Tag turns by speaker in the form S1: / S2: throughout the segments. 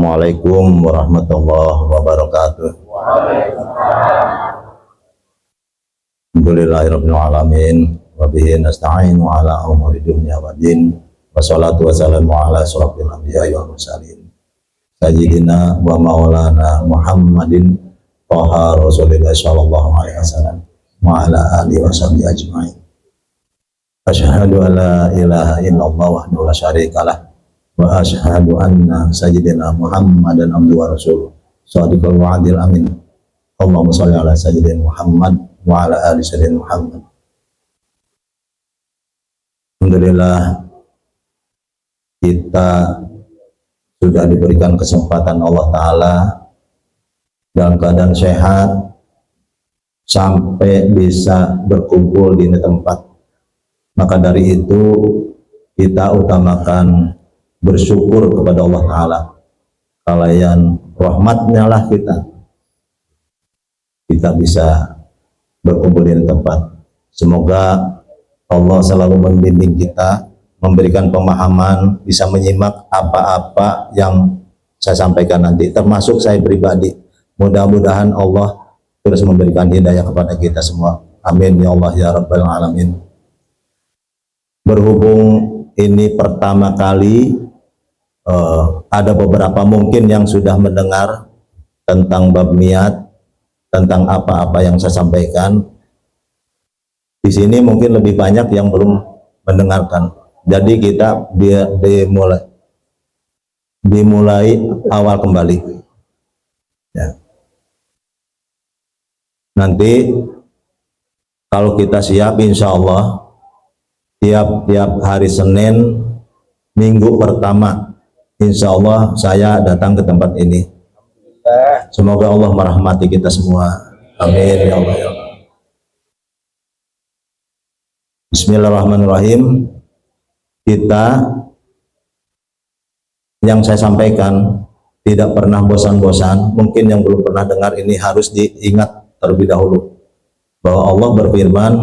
S1: Assalamualaikum warahmatullahi wabarakatuh. Alhamdulillahirabbil alamin wa bihi nasta'inu ala umuri dunya waddin. Wassalatu wassalamu ala asyrofil anbiya'i wal mursalin. Sayyidina wa maulana Muhammadin Thaha Rasulillah sallallahu alaihi wasallam wa ala alihi washabihi ajmain. Asyhadu an la ilaha illallah wahdahu la syarikalah wa asyhadu anna sayyidina Muhammadan abduhu wa rasuluh shadiqul wa'dil amin. Allahumma shalli ala sayyidina Muhammad wa ala ali sayyidina Muhammad. Alhamdulillah, kita sudah diberikan kesempatan Allah Ta'ala dalam keadaan sehat sampai bisa berkumpul di tempat. Maka dari itu kita utamakan bersyukur kepada Allah Ta'ala. Kalayan rahmatnya lah kita bisa berkumpul di tempat. Semoga Allah selalu membimbing kita, memberikan pemahaman, bisa menyimak apa-apa yang saya sampaikan nanti, termasuk saya pribadi. Mudah-mudahan Allah terus memberikan hidayah kepada kita semua. Amin ya Allah ya Rabbal Alamin. Berhubung ini pertama kali, ada beberapa mungkin yang sudah mendengar tentang bab niat, tentang apa-apa yang saya sampaikan. Di sini mungkin lebih banyak yang belum mendengarkan. Jadi kita dimulai awal kembali. Ya. Nanti kalau kita siap, insya Allah tiap hari Senin minggu pertama, insya Allah saya datang ke tempat ini. Semoga Allah merahmati kita semua. Amin ya Allah ya Allah. Bismillahirrahmanirrahim. Kita yang saya sampaikan tidak pernah bosan-bosan. Mungkin yang belum pernah dengar ini harus diingat terlebih dahulu bahwa Allah berfirman,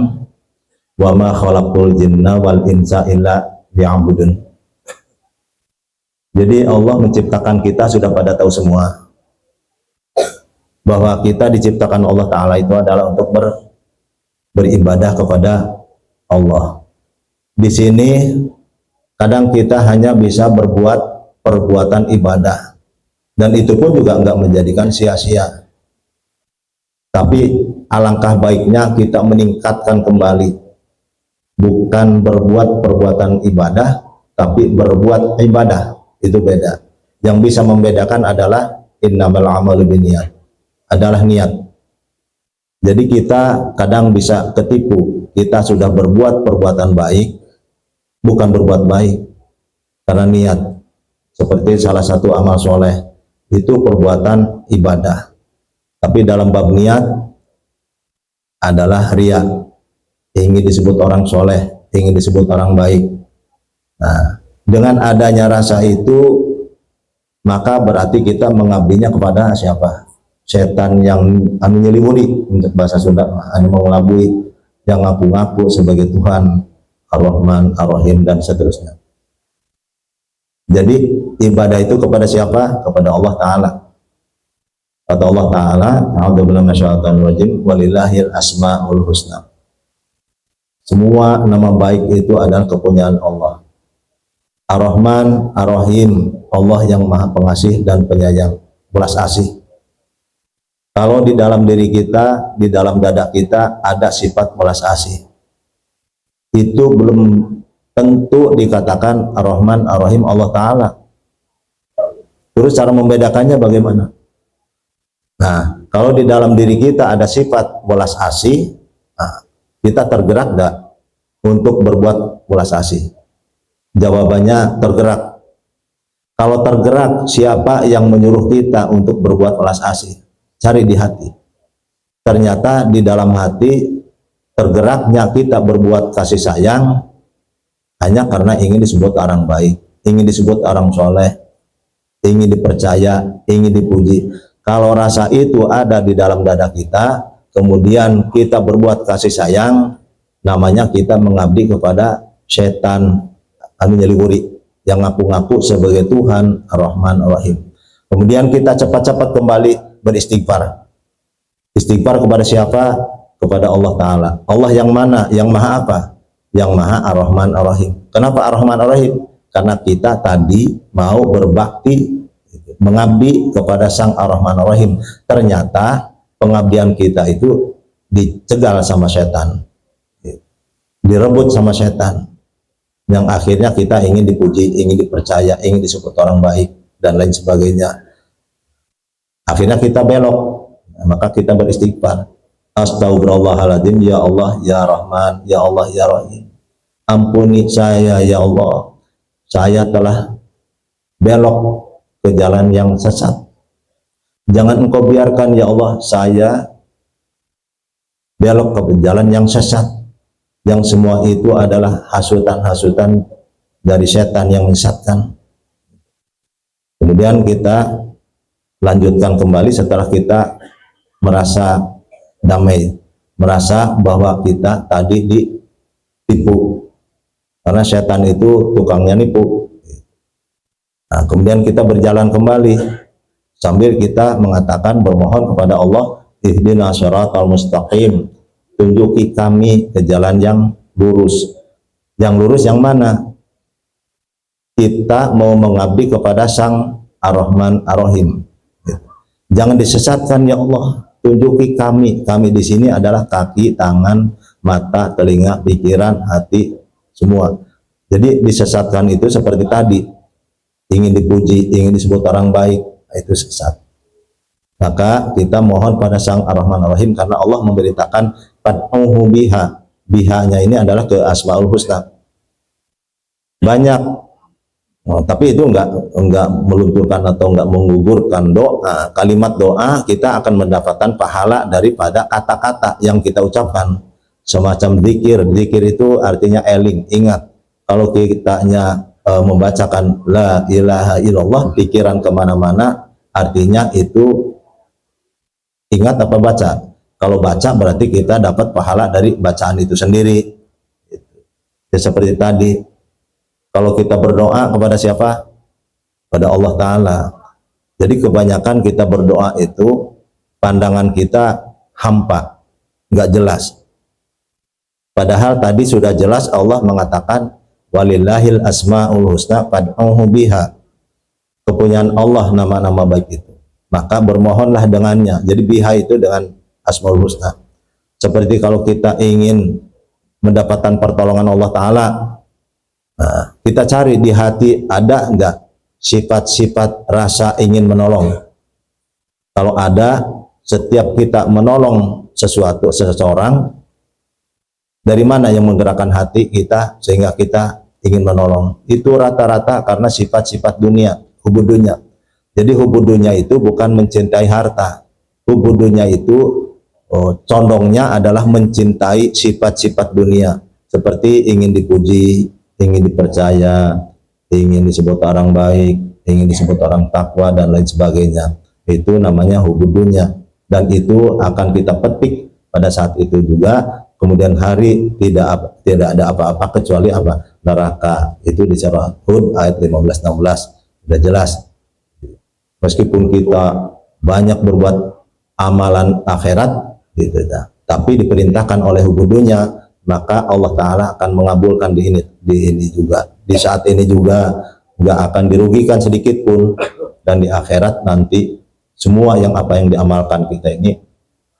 S1: wa ma khalaqul jinna wal insa illa liya'budun. Jadi Allah menciptakan kita, sudah pada tahu semua bahwa kita diciptakan Allah Ta'ala itu adalah untuk beribadah kepada Allah. Di sini kadang kita hanya bisa berbuat perbuatan ibadah, dan itu pun juga enggak menjadikan sia-sia. Tapi alangkah baiknya kita meningkatkan kembali, bukan berbuat perbuatan ibadah, tapi berbuat ibadah. Itu beda. Yang bisa membedakan adalah innamal a'malu binniyat, adalah niat. Jadi kita kadang bisa ketipu, kita sudah berbuat perbuatan baik, bukan berbuat baik karena niat. Seperti salah satu amal soleh itu perbuatan ibadah, tapi dalam bab niat adalah riya, ingin disebut orang soleh, ingin disebut orang baik. Nah, dengan adanya rasa itu, maka berarti kita mengabdinya kepada siapa? Setan yang nyeliwuri, untuk bahasa Sunda, mengelabui, yang ngaku-ngaku sebagai Tuhan, Ar-Rahman, Ar-Rahim, dan seterusnya. Jadi ibadah itu kepada siapa? Kepada Allah Ta'ala. Kata Allah Ta'ala, a'udzubillahi minasyaitonir rajim, walillahil asmaul husna. Semua nama baik itu adalah kepunyaan Allah. Ar-Rahman, Ar-Rahim, Allah yang maha pengasih dan penyayang, belas asih. Kalau di dalam diri kita, di dalam dada kita ada sifat belas asih, itu belum tentu dikatakan Ar-Rahman, Ar-Rahim Allah Ta'ala. Terus cara membedakannya bagaimana? Nah, kalau di dalam diri kita ada sifat belas asih, nah, kita tergerak gak untuk berbuat belas asih? Jawabannya tergerak. Kalau tergerak, siapa yang menyuruh kita untuk berbuat belas asih? Cari di hati. Ternyata di dalam hati tergeraknya kita berbuat kasih sayang hanya karena ingin disebut orang baik, ingin disebut orang soleh, ingin dipercaya, ingin dipuji. Kalau rasa itu ada di dalam dada kita, kemudian kita berbuat kasih sayang, namanya kita mengabdi kepada setan nyeliwuri, yang ngaku-ngaku sebagai Tuhan Ar-Rahman Ar-Rahim. Kemudian kita cepat-cepat kembali beristighfar. Istighfar kepada siapa? Kepada Allah Ta'ala. Allah yang mana? Yang maha apa? Yang maha Ar-Rahman Ar-Rahim. Kenapa Ar-Rahman Ar-Rahim? Karena kita tadi mau berbakti, mengabdi kepada Sang Ar-Rahman Ar-Rahim. Ternyata pengabdian kita itu dicegal sama setan, direbut sama setan, yang akhirnya kita ingin dipuji, ingin dipercaya, ingin disebut orang baik, dan lain sebagainya. Akhirnya kita belok, maka kita beristighfar. Astagfirullahaladzim, ya Allah, ya Rahman, ya Allah, ya Rahim. Ampuni saya, ya Allah. Saya telah belok ke jalan yang sesat. Jangan Engkau biarkan, ya Allah, saya belok ke jalan yang sesat. Yang semua itu adalah hasutan-hasutan dari setan yang menyesatkan. Kemudian kita lanjutkan kembali setelah kita merasa damai, merasa bahwa kita tadi ditipu, karena setan itu tukangnya nipu. Nah, kemudian kita berjalan kembali sambil kita mengatakan, bermohon kepada Allah, ihdinas syiratal mustaqim, tunjuki kami ke jalan yang lurus. Yang lurus yang mana? Kita mau mengabdi kepada Sang Ar-Rahman Ar-Rahim. Jangan disesatkan, ya Allah. Tunjuki kami. Kami di sini adalah kaki, tangan, mata, telinga, pikiran, hati, semua. Jadi disesatkan itu seperti tadi, ingin dipuji, ingin disebut orang baik, itu sesat. Maka kita mohon pada Sang Ar-Rahman Ar-Rahim, karena Allah memberitakan fad'uhu biha. Bihanya ini adalah ke Asmaul Husna. Banyak. Tapi itu enggak melunturkan atau enggak menggugurkan doa. Kalimat doa kita akan mendapatkan pahala daripada kata-kata yang kita ucapkan. Semacam zikir. Zikir itu artinya eling, ingat. Kalau kitanya membacakan la ilaha illallah, pikiran kemana-mana, artinya itu ingat apa baca. Kalau baca berarti kita dapat pahala dari bacaan itu sendiri. Ya, seperti tadi. Kalau kita berdoa kepada siapa? Pada Allah Ta'ala. Jadi kebanyakan kita berdoa itu pandangan kita hampa, nggak jelas. Padahal tadi sudah jelas Allah mengatakan walillahil asmaul husna fad'uhu biha. Kepunyaan Allah nama-nama baik itu. Maka bermohonlah dengannya. Jadi biha itu dengan asmaul husna. Seperti kalau kita ingin mendapatkan pertolongan Allah Ta'ala, nah, kita cari di hati ada enggak sifat-sifat rasa ingin menolong. Kalau ada, setiap kita menolong seseorang, dari mana yang menggerakkan hati kita sehingga kita ingin menolong? Itu rata-rata karena sifat-sifat dunia, hubudunya. Jadi hubudunya itu bukan mencintai harta. Hubudunya itu condongnya adalah mencintai sifat-sifat dunia, seperti ingin dipuji, ingin dipercaya, ingin disebut orang baik, ingin disebut orang takwa, dan lain sebagainya. Itu namanya hubudunya, dan itu akan kita petik pada saat itu juga. Kemudian hari tidak ada apa-apa kecuali apa? Neraka. Itu di surah Hud ayat 15-16 sudah jelas. Meskipun kita banyak berbuat amalan akhirat gitu, tapi diperintahkan oleh hubudunya, maka Allah Ta'ala akan mengabulkan di ini juga. Di saat ini juga nggak akan dirugikan sedikit pun, dan di akhirat nanti semua apa yang diamalkan kita ini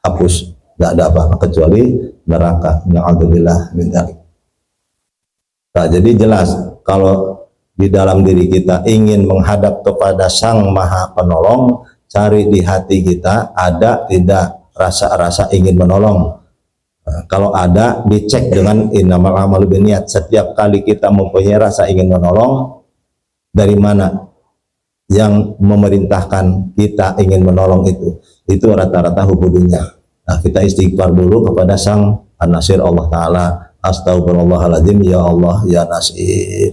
S1: hapus, nggak ada apa-apa kecuali neraka. Na'udzubillah min dzalik. Nah, jadi jelas kalau di dalam diri kita ingin menghadap kepada Sang Maha Penolong, cari di hati kita ada tidak rasa-rasa ingin menolong. Nah, kalau ada, dicek dengan innamal a'malu binniyat. Setiap kali kita mempunyai rasa ingin menolong, dari mana yang memerintahkan kita ingin menolong itu rata-rata hubudunya. Nah, kita istighfar dulu kepada Sang An-Nasir Allah Ta'ala. Astagfirullahaladzim, ya Allah, ya Nasir.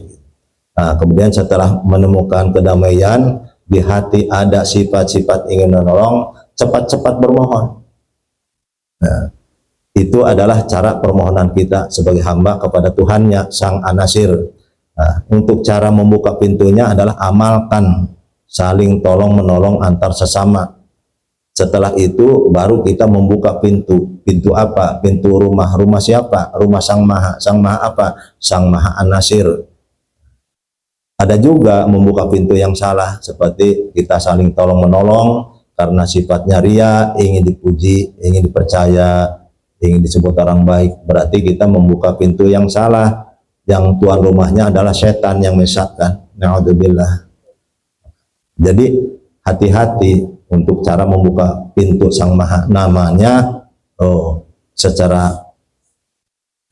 S1: Nah, kemudian setelah menemukan kedamaian, di hati ada sifat-sifat ingin menolong, cepat-cepat bermohon. Nah, itu adalah cara permohonan kita sebagai hamba kepada Tuhannya, Sang An-Nasir. Nah, untuk cara membuka pintunya adalah amalkan saling tolong menolong antar sesama. Setelah itu baru kita membuka pintu. Pintu apa? Pintu rumah. Rumah siapa? Rumah Sang Maha. Sang Maha apa? Sang Maha An-Nasir. Ada juga membuka pintu yang salah, seperti kita saling tolong menolong karena sifatnya ria, ingin dipuji, ingin dipercaya, ingin disebut orang baik. Berarti kita membuka pintu yang salah, yang tuan rumahnya adalah setan yang menyesatkan. Na'udzubillah. Jadi hati-hati untuk cara membuka pintu Sang Maha. Namanya secara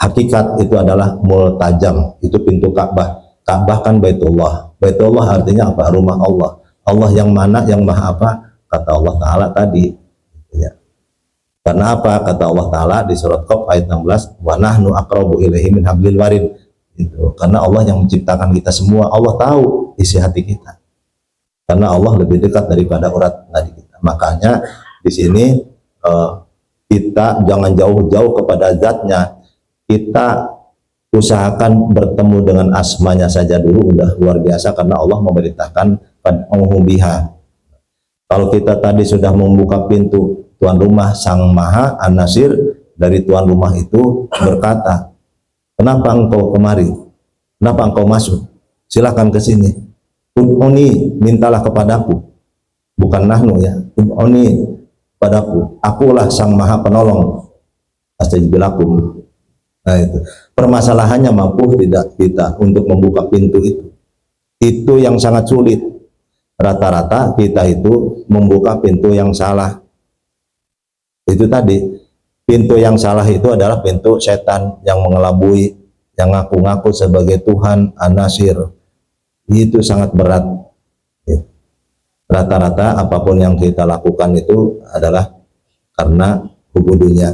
S1: hakikat itu adalah multajam, itu pintu Ka'bah. Ka'bah kan Baitullah. Baitullah artinya apa? Rumah Allah. Allah yang mana? Yang maha apa? Kata Allah Ta'ala tadi. Ya. Karena apa? Kata Allah Ta'ala di surat Qaf ayat 16, wa nahnu aqrabu ilaihi min hablil warid. Itu. Karena Allah yang menciptakan kita semua. Allah tahu isi hati kita. Karena Allah lebih dekat daripada urat nadi kita. Makanya di sini kita jangan jauh-jauh kepada zatnya. Kita usahakan bertemu dengan asmanya saja dulu, udah luar biasa, karena Allah memerintahkan biha. Kalau kita tadi sudah membuka pintu, tuan rumah Sang Maha An-Nasir dari tuan rumah itu berkata, kenapa engkau kemari? Kenapa engkau masuk? Silahkan ke sini. Ud'uni, mintalah kepadaku. Bukan nahnu ya. Ud'uni padaku. Akulah Sang Maha Penolong. Astajib lakum. Nah itu. Permasalahannya mampu tidak kita untuk membuka pintu itu. Itu yang sangat sulit. Rata-rata kita itu membuka pintu yang salah. Itu tadi. Pintu yang salah itu adalah pintu setan yang mengelabui, yang ngaku-ngaku sebagai Tuhan An-Nasir. Itu sangat berat. Rata-rata apapun yang kita lakukan itu adalah karena hubudunya.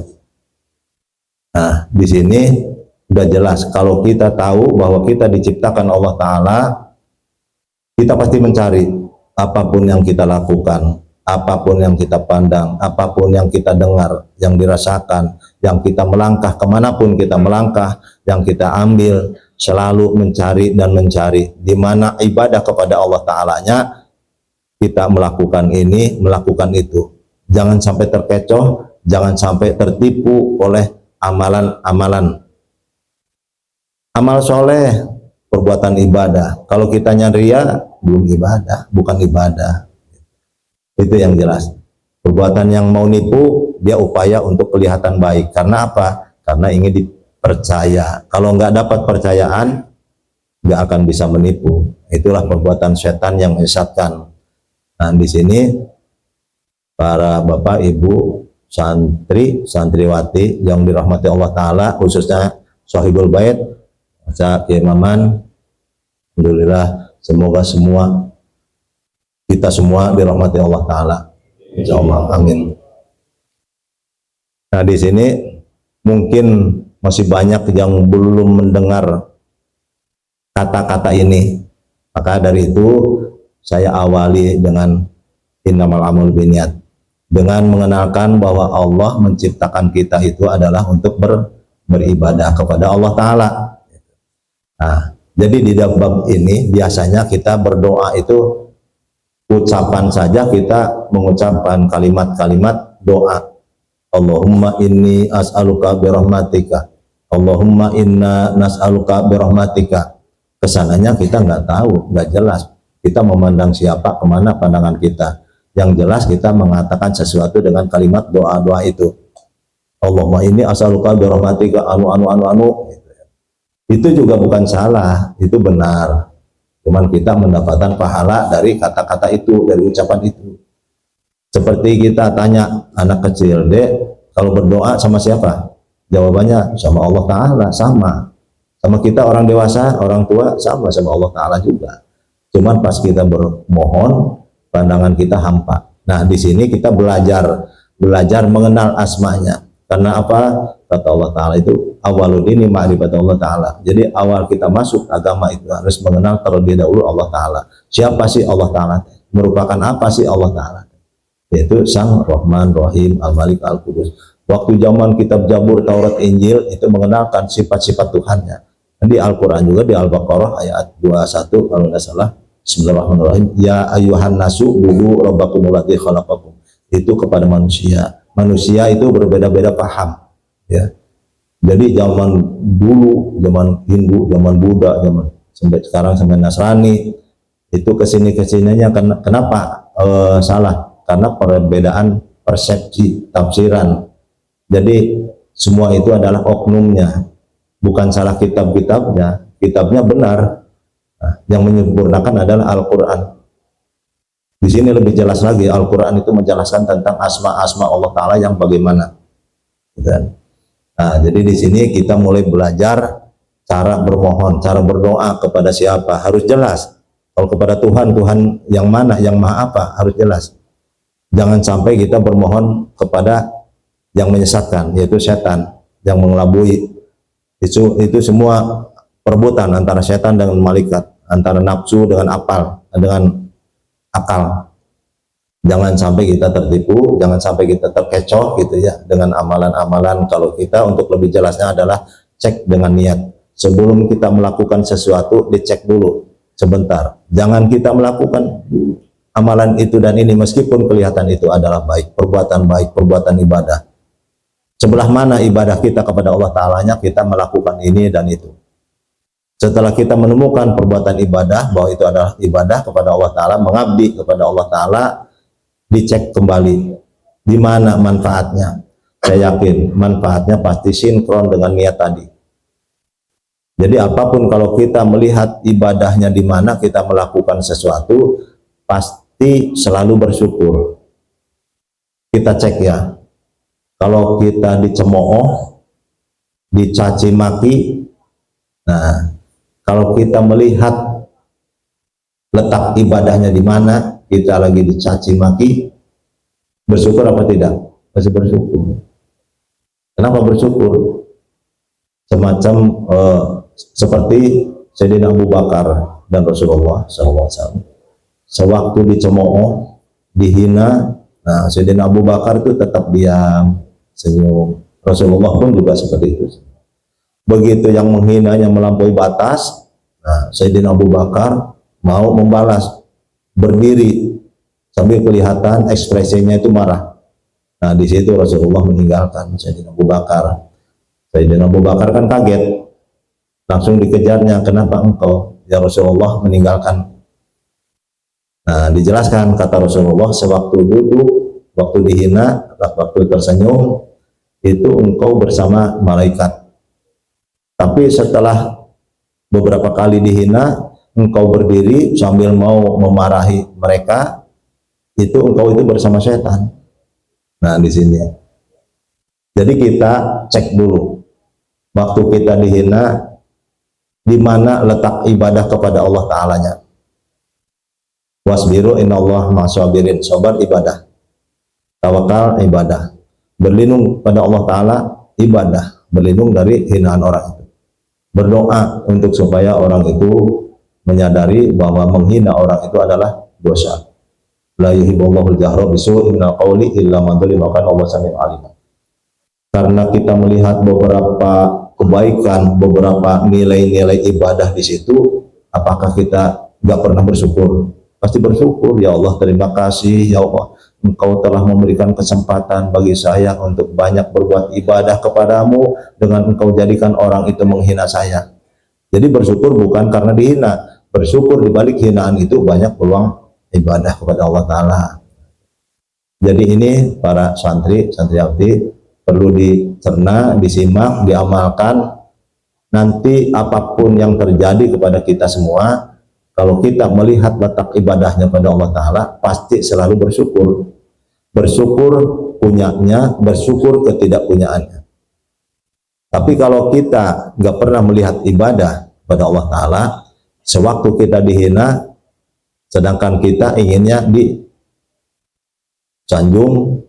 S1: Nah, di sini sudah jelas kalau kita tahu bahwa kita diciptakan Allah Ta'ala, kita pasti mencari apapun yang kita lakukan, apapun yang kita pandang, apapun yang kita dengar, yang dirasakan, yang kita melangkah, kemanapun kita melangkah, yang kita ambil, selalu mencari dan mencari di mana ibadah kepada Allah Ta'alanya, kita melakukan ini, melakukan itu. Jangan sampai terkecoh, jangan sampai tertipu oleh amalan-amalan. Amal soleh, perbuatan ibadah. Kalau kita ria, belum ibadah, bukan ibadah. Itu yang jelas. Perbuatan yang mau nipu, dia upaya untuk kelihatan baik. Karena apa? Karena ingin dipercaya. Kalau nggak dapat percayaan, nggak akan bisa menipu. Itulah perbuatan setan yang menyesatkan. Nah, di sini para bapak, ibu, santri, santriwati yang dirahmati Allah Ta'ala, khususnya Sohibul Bait, masa keimaman, alhamdulillah, semoga kita semua dirahmati Allah Ta'ala, insyaallah, amin. Nah, di sini mungkin masih banyak yang belum mendengar kata-kata ini, maka dari itu saya awali dengan innamal a'malu binniyat, dengan mengenalkan bahwa Allah menciptakan kita itu adalah untuk beribadah kepada Allah Ta'ala. Nah, jadi di dalam bab ini biasanya kita berdoa itu ucapan saja, kita mengucapkan kalimat-kalimat doa. Allahumma inni as'aluka birahmatika, Allahumma inna nas'aluka birahmatika. Kesananya kita nggak tahu, nggak jelas. Kita memandang siapa, kemana pandangan kita. Yang jelas kita mengatakan sesuatu dengan kalimat doa-doa itu. Allahumma inni as'aluka birahmatika anu. Itu juga bukan salah, itu benar. Cuman kita mendapatkan pahala dari kata-kata itu, dari ucapan itu. Seperti kita tanya anak kecil, Dek, kalau berdoa sama siapa? Jawabannya sama Allah Ta'ala, sama. Sama kita orang dewasa, orang tua, sama Allah Ta'ala juga. Cuman pas kita bermohon, pandangan kita hampa. Nah, di sini kita belajar mengenal asmanya. Karena apa? Kata Allah Ta'ala itu awaludini ma'rifat Allah Ta'ala. Jadi awal kita masuk agama itu harus mengenal terlebih dahulu Allah Ta'ala. Siapa sih Allah Ta'ala? Merupakan apa sih Allah Ta'ala? Yaitu Sang Rahman, Rahim, Al-Malik, Al-Qudus. Waktu zaman kitab Zabur, Taurat, Injil itu mengenalkan sifat-sifat Tuhannya. Di Al-Quran juga di Al-Baqarah ayat 21 kalau tidak salah, Bismillahirrahmanirrahim. Ya ayuhan nasu budu rabbakumul ladzi khalaqakum. Itu kepada manusia. Manusia itu berbeda-beda paham, ya. Jadi zaman dulu, zaman Hindu, zaman Buddha, zaman sampai sekarang sampai Nasrani, itu kesininya kenapa salah? Karena perbedaan persepsi, tafsiran. Jadi semua itu adalah oknumnya, bukan salah kitab-kitabnya. Kitabnya benar. Nah, yang menyempurnakan adalah Al-Quran. Di sini lebih jelas lagi, Al-Quran itu menjelaskan tentang asma-asma Allah Ta'ala yang bagaimana. Nah, jadi di sini kita mulai belajar cara bermohon, cara berdoa kepada siapa, harus jelas. Kalau kepada Tuhan, Tuhan yang mana, yang maha apa, harus jelas. Jangan sampai kita bermohon kepada yang menyesatkan, yaitu setan, yang mengelabui. Itu semua perebutan antara setan dengan malaikat, antara nafsu dengan akal. Jangan sampai kita tertipu, jangan sampai kita terkecoh gitu ya dengan amalan-amalan. Kalau kita untuk lebih jelasnya adalah cek dengan niat. Sebelum kita melakukan sesuatu, dicek dulu sebentar. Jangan kita melakukan amalan itu dan ini meskipun kelihatan itu adalah baik, perbuatan ibadah. Sebelah mana ibadah kita kepada Allah Ta'alanya, kita melakukan ini dan itu. Setelah kita menemukan perbuatan ibadah bahwa itu adalah ibadah kepada Allah Ta'ala, mengabdi kepada Allah Ta'ala, dicek kembali di mana manfaatnya. Saya yakin manfaatnya pasti sinkron dengan niat tadi. Jadi apapun kalau kita melihat ibadahnya di mana kita melakukan sesuatu, pasti selalu bersyukur. Kita cek ya. Kalau kita dicemooh, dicaci maki, nah kalau kita melihat letak ibadahnya di mana, kita lagi dicaci maki, bersyukur apa tidak? Masih bersyukur. Kenapa bersyukur? Semacam seperti Sayyidina Abu Bakar dan Rasulullah SAW. Sewaktu dicemooh, dihina, nah Sayyidina Abu Bakar itu tetap diam, senyum. Rasulullah pun juga seperti itu. Begitu yang menghinanya melampaui batas, nah Sayyidina Abu Bakar mau membalas, berdiri sambil kelihatan ekspresinya itu marah. Nah di situ Rasulullah meninggalkan Sayyidina Abu Bakar. Sayyidina Abu Bakar kan kaget, langsung dikejarnya, kenapa engkau ya Rasulullah meninggalkan? Nah dijelaskan kata Rasulullah, sewaktu duduk, waktu dihina, waktu tersenyum, itu engkau bersama malaikat. Tapi setelah beberapa kali dihina, engkau berdiri sambil mau memarahi mereka, itu engkau itu bersama setan. Nah di sini. Jadi kita cek dulu, waktu kita dihina, di mana letak ibadah kepada Allah Ta'alanya. Wasbiru innallaha ma'as-sabirin, sabar ibadah, tawakal ibadah, berlindung pada Allah Ta'ala ibadah, berlindung dari hinaan orang itu. Berdoa untuk supaya orang itu menyadari bahwa menghina orang itu adalah dosa. La yuhibbullahu al-jahra bisu'in minal qawli illa man dzalima, kana Allah samii'un alim. Karena kita melihat beberapa kebaikan, beberapa nilai-nilai ibadah di situ, apakah kita nggak pernah bersyukur? Pasti bersyukur. Ya Allah, terima kasih ya Allah, Engkau telah memberikan kesempatan bagi saya untuk banyak berbuat ibadah kepadamu dengan Engkau jadikan orang itu menghina saya. Jadi bersyukur bukan karena dihina, bersyukur di balik hinaan itu banyak peluang ibadah kepada Allah Ta'ala. Jadi ini para santri, santriwati perlu dicerna, disimak, diamalkan. Nanti apapun yang terjadi kepada kita semua, kalau kita melihat letak ibadahnya pada Allah Ta'ala, pasti selalu bersyukur. Bersyukur punyanya, bersyukur ketidakpunyaannya. Tapi kalau kita nggak pernah melihat ibadah pada Allah Ta'ala, sewaktu kita dihina, sedangkan kita inginnya disanjung,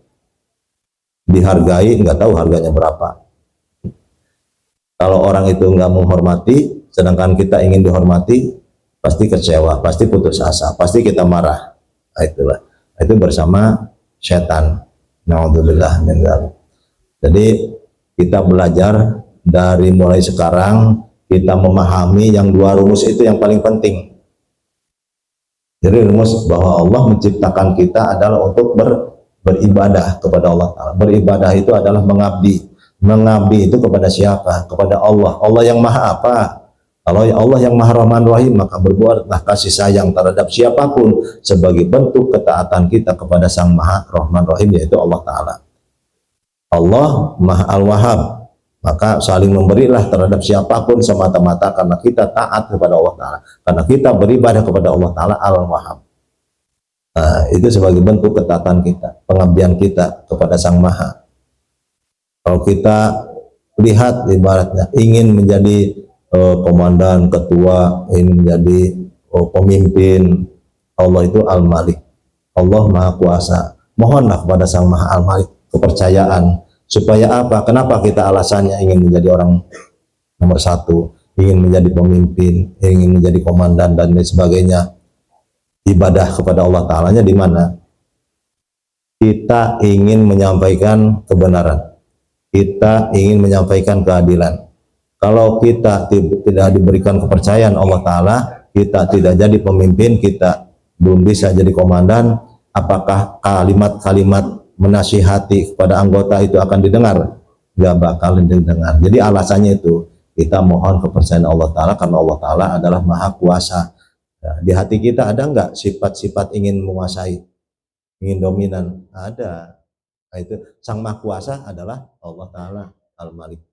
S1: dihargai, nggak tahu harganya berapa. Kalau orang itu nggak menghormati, sedangkan kita ingin dihormati, pasti kecewa, pasti putus asa, pasti kita marah. Nah, itulah. Itu bersama setan. Na'udzubillah min dzalik. Jadi kita belajar dari mulai sekarang, kita memahami yang dua rumus itu yang paling penting. Jadi rumus bahwa Allah menciptakan kita adalah untuk beribadah kepada Allah Ta'ala. Beribadah itu adalah mengabdi. Mengabdi itu kepada siapa? Kepada Allah. Allah yang maha apa? Kalau Allah yang maha Rahman Rahim, maka berbuatlah kasih sayang terhadap siapapun sebagai bentuk ketaatan kita kepada Sang Maha Rahman Rahim, yaitu Allah Ta'ala. Allah Maha Al-Wahhab, maka saling memberilah terhadap siapapun semata-mata karena kita taat kepada Allah Ta'ala, karena kita beribadah kepada Allah Ta'ala Al-Wahhab. Nah, itu sebagai bentuk ketaatan kita, pengabdian kita kepada Sang Maha. Kalau kita lihat ibaratnya ingin menjadi komandan, ketua, ingin menjadi pemimpin, Allah itu Al-Malik, Allah Maha Kuasa. Mohonlah kepada Sang Maha Al-Malik kepercayaan. Supaya apa? Kenapa kita alasannya ingin menjadi orang nomor satu, ingin menjadi pemimpin, ingin menjadi komandan dan lain sebagainya? Ibadah kepada Allah Ta'alanya di mana? Kita ingin menyampaikan kebenaran, kita ingin menyampaikan keadilan. Kalau kita tidak diberikan kepercayaan Allah Ta'ala, kita tidak jadi pemimpin, kita belum bisa jadi komandan, apakah kalimat-kalimat menasihati kepada anggota itu akan didengar? Gak bakal didengar. Jadi alasannya itu kita mohon kepercayaan Allah Ta'ala karena Allah Ta'ala adalah Maha Kuasa. Nah, di hati kita ada nggak sifat-sifat ingin menguasai, ingin dominan? Ada. Nah, itu Sang Maha Kuasa adalah Allah Ta'ala Al-Malik.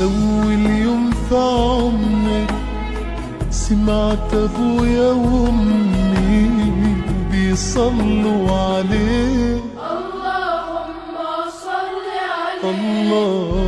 S2: أول يوم في عمري سمعت أبويا وأمي بيصلوا عليه، اللهم صل عليه.